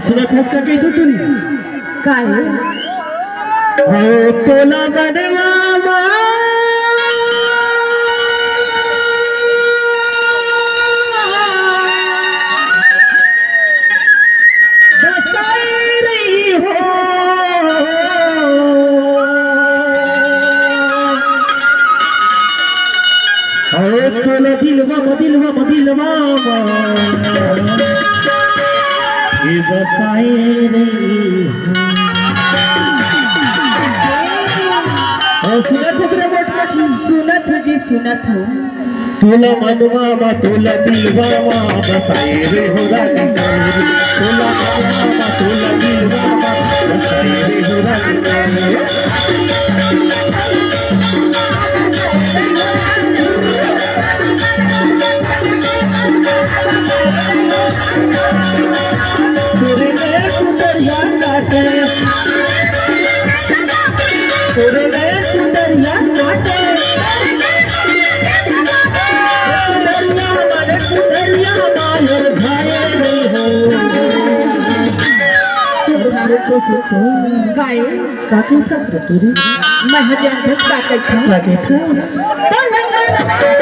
सुरत हंस का कही तुम काय हो तोला बनवा रही हो तोला दिलवा बसाए रही सुनत हो तेरा बोट की सुनत हो जी सुनत हो तोला मनवा तोला दिलवा बसाए रे हो रानी तोला मनवा तोला दिलवा बसाए रे हो रानी तेरे नए सुंदरिया काटे तेरे नए सुंदरिया काटे सुंदरिया मायर भाए रे हो सुतो सुतो काय काकी था तुरी मैं हजान धस का काकी था